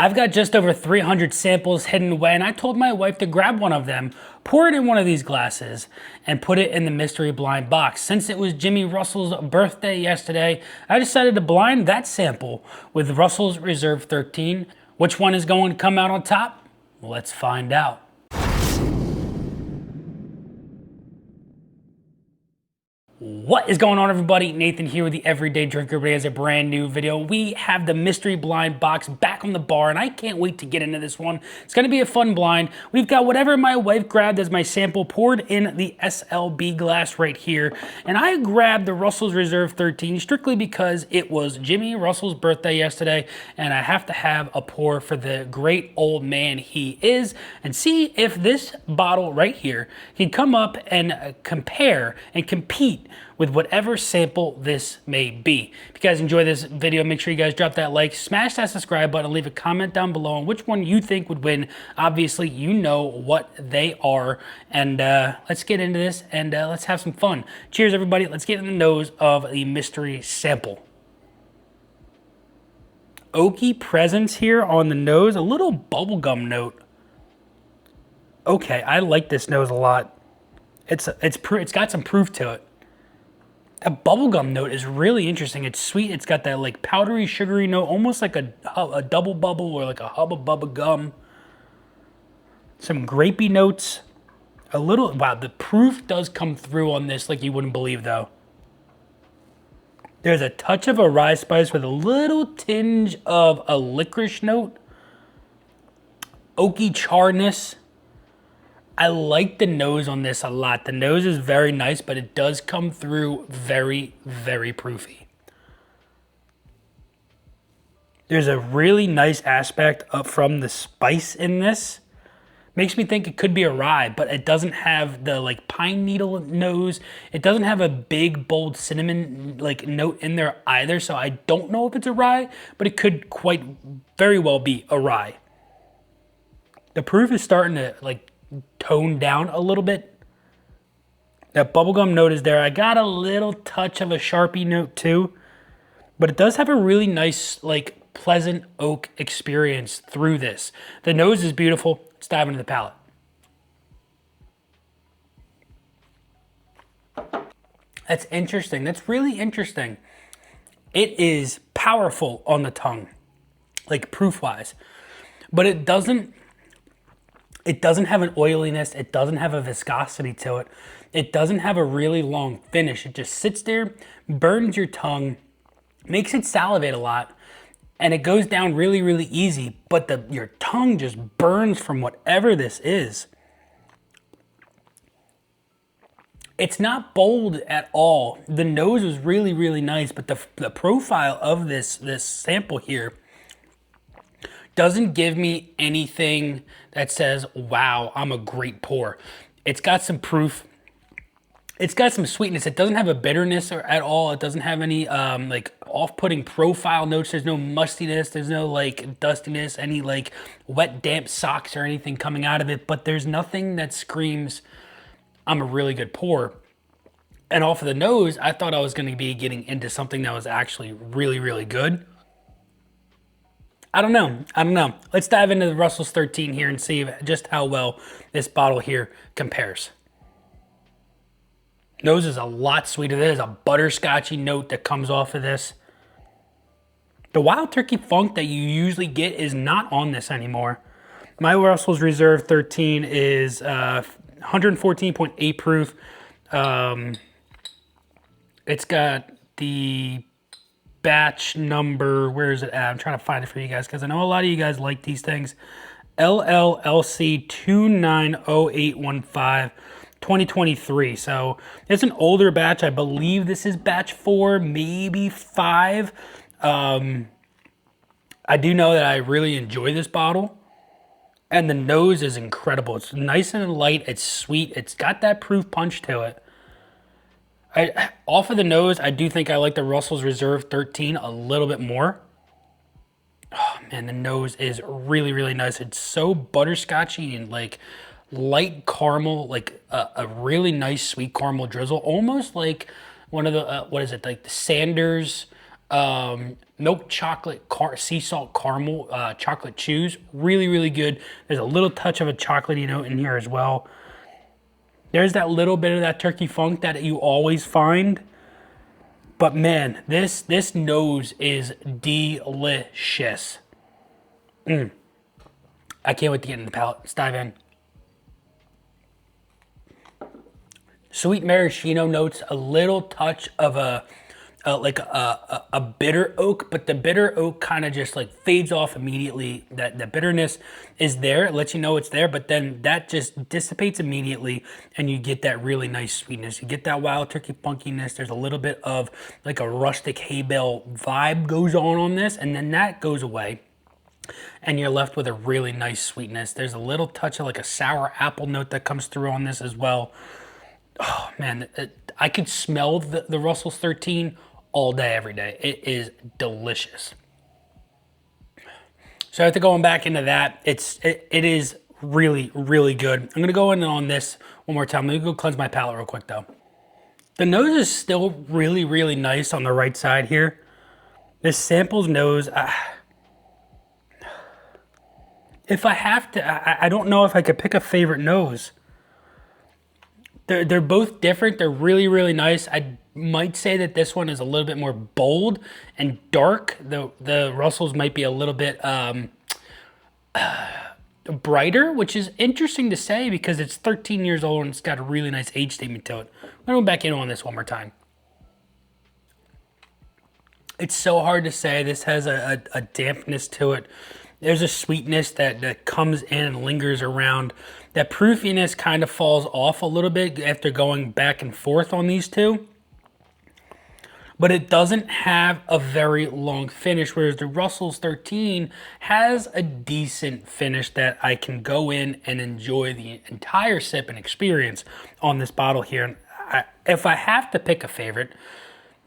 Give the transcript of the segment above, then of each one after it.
I've got just over 300 samples hidden away, and I told my wife to grab one of them, pour it in one of these glasses, and put it in the mystery blind box. Since it was Jimmy Russell's birthday yesterday, I decided to blind that sample with Russell's Reserve 13. Which one is going to come out on top? Let's find out. What is going on, everybody? Nathan here with the Everyday Drinker. Today has a brand new video. We have the mystery blind box back on the bar, and I can't wait to get into this one. It's going to be a fun blind. We've got whatever my wife grabbed as my sample poured in the SLB glass right here, and I grabbed the Russell's Reserve 13 strictly because it was Jimmy Russell's birthday yesterday, and I have to have a pour for the great old man he is, and see if this bottle right here can come up and compare and compete with whatever sample this may be. If you guys enjoy this video, make sure you guys drop that like, smash that subscribe button, leave a comment down below on which one you think would win. Obviously, you know what they are. And let's get into this and let's have some fun. Cheers, everybody. Let's get in the nose of the mystery sample. Oaky presence here on the nose, a little bubblegum note. Okay, I like this nose a lot. It's got some proof to it. That bubblegum note is really interesting. It's sweet. It's got that like powdery, sugary note, almost like a double bubble or like a hubba bubba gum. Some grapey notes. A little, wow, the proof does come through on this like you wouldn't believe though. There's a touch of a rye spice with a little tinge of a licorice note. Oaky charness. I like the nose on this a lot. The nose is very nice, but it does come through very, very proofy. There's a really nice aspect from the spice in this. Makes me think it could be a rye, but it doesn't have the like pine needle nose. It doesn't have a big, bold cinnamon like note in there either, so I don't know if it's a rye, but it could quite very well be a rye. The proof is starting to like tone down a little bit. That bubblegum note is there. I got a little touch of a Sharpie note too, but it does have a really nice, like pleasant oak experience through this. The nose is beautiful. Let's dive into the palate. That's interesting. That's really interesting. It is powerful on the tongue, like proof-wise, but it doesn't have an oiliness. It doesn't have a viscosity to it. It doesn't have a really long finish. It just sits there, burns your tongue, makes it salivate a lot, and it goes down really, really easy, but your tongue just burns from whatever this is. It's not bold at all. The nose is really, really nice, but the profile of this sample here doesn't give me anything that says, wow, I'm a great pour. It's got some proof. It's got some sweetness. It doesn't have a bitterness at all. It doesn't have any like off-putting profile notes. There's no mustiness. There's no like dustiness, any like wet, damp socks or anything coming out of it. But there's nothing that screams, I'm a really good pour. And off of the nose, I thought I was going to be getting into something that was actually really, really good. I don't know. Let's dive into the Russell's 13 here and see just how well this bottle here compares. Nose is a lot sweeter. There's a butterscotchy note that comes off of this. The wild turkey funk that you usually get is not on this anymore. My Russell's Reserve 13 is 114.8 proof. It's got the batch number, where is it at? I'm trying to find it for you guys because I know a lot of you guys like these things. LLLC 290815 2023. So it's an older batch. I believe this is batch 4, maybe 5. I do know that I really enjoy this bottle. And the nose is incredible. It's nice and light. It's sweet. It's got that proof punch to it. Off of the nose, I do think I like the Russell's Reserve 13 a little bit more. Oh man, the nose is really, really nice. It's so butterscotchy and like light caramel, like a really nice sweet caramel drizzle, almost like one of the, what is it, like the Sanders milk chocolate sea salt caramel chocolate chews. Really, really good. There's a little touch of a chocolatey note in here as well. There's that little bit of that turkey funk that you always find. But man, this nose is delicious. I can't wait to get in the palate. Let's dive in. Sweet maraschino notes, a little touch of a bitter oak, but the bitter oak kind of just like fades off immediately. That the bitterness is there, it lets you know it's there, but then that just dissipates immediately and you get that really nice sweetness. You get that wild turkey funkiness. There's a little bit of like a rustic hay bale vibe goes on this, and then that goes away. And you're left with a really nice sweetness. There's a little touch of like a sour apple note that comes through on this as well. Oh man, I could smell the Russell's 13 all day, every day. It is delicious. So after going back into that, it is really, really good. I'm gonna go in on this one more time. Let me go cleanse my palate real quick though. The nose is still really, really nice on the right side here. This samples nose, if I have to, I don't know if I could pick a favorite nose. They're both different. They're really, really nice. I might say that this one is a little bit more bold and dark. The Russells might be a little bit brighter, which is interesting to say because it's 13 years old and it's got a really nice age statement to it. I'm going to go back in on this one more time. It's so hard to say. This has a dampness to it. There's a sweetness that comes in and lingers around. That proofiness kind of falls off a little bit after going back and forth on these two. But it doesn't have a very long finish, whereas the Russell's 13 has a decent finish that I can go in and enjoy the entire sip and experience on this bottle here. And if I have to pick a favorite,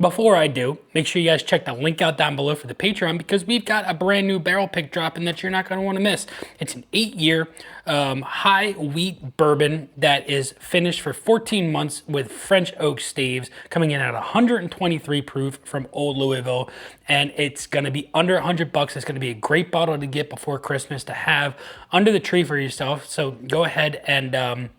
before I do, make sure you guys check the link out down below for the Patreon because we've got a brand new barrel pick dropping that you're not going to want to miss. It's an 8-year high wheat bourbon that is finished for 14 months with French oak staves, coming in at 123 proof from Old Louisville, and it's going to be under $100. It's going to be a great bottle to get before Christmas to have under the tree for yourself. So go ahead and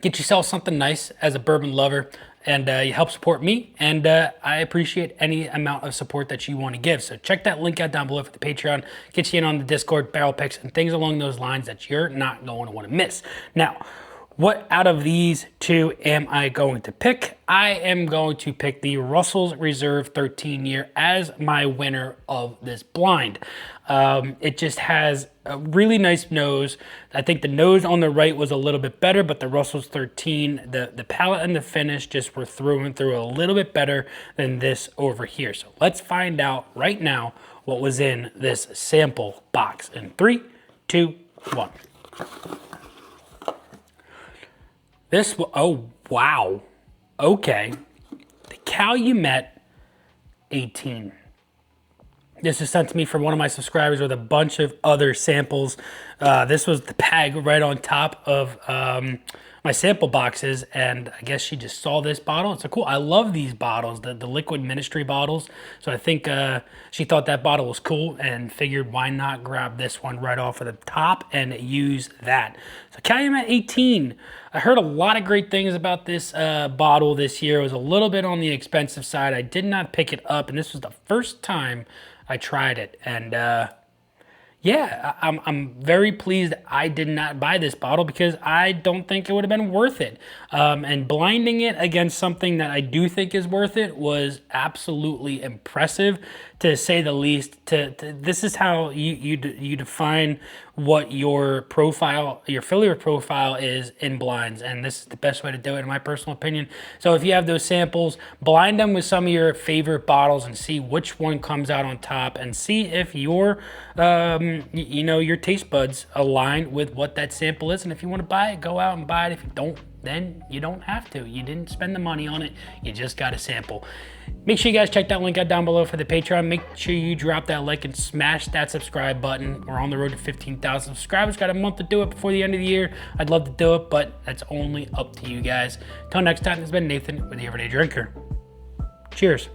get yourself something nice as a bourbon lover. And you help support me, and I appreciate any amount of support that you want to give. So check that link out down below for the Patreon. Get you in on the Discord, barrel picks, and things along those lines that you're not going to want to miss. Now, what out of these two am I going to pick? I am going to pick the Russell's Reserve 13 year as my winner of this blind. It just has a really nice nose. I think the nose on the right was a little bit better, but the Russell's 13, the palate and the finish just were through and through a little bit better than this over here. So let's find out right now what was in this sample box in 3, 2, 1. Oh, wow. Okay. The Calumet 18. This is sent to me from one of my subscribers with a bunch of other samples. This was the bag right on top of my sample boxes, and I guess she just saw this bottle. It's cool. I love these bottles, the liquid ministry bottles. So I think she thought that bottle was cool and figured why not grab this one right off of the top and use that. So Calumet 18. I heard a lot of great things about this bottle this year. It was a little bit on the expensive side. I did not pick it up, and this was the first time I tried it. And yeah, I'm very pleased I did not buy this bottle because I don't think it would have been worth it. And blinding it against something that I do think is worth it was absolutely impressive, to say the least. This is how you define what your profile, your filler profile is in blinds, and this is the best way to do it in my personal opinion. So if you have those samples, blind them with some of your favorite bottles and see which one comes out on top, and see if your your taste buds align with what that sample is. And if you want to buy it, go out and buy it. If you don't, then you don't have to. You didn't spend the money on it. You just got a sample. Make sure you guys check that link out down below for the Patreon. Make sure you drop that like and smash that subscribe button. We're on the road to 15,000 subscribers. Got a month to do it before the end of the year. I'd love to do it, but that's only up to you guys. Until next time, this has been Nathan with the Everyday Drinker. Cheers.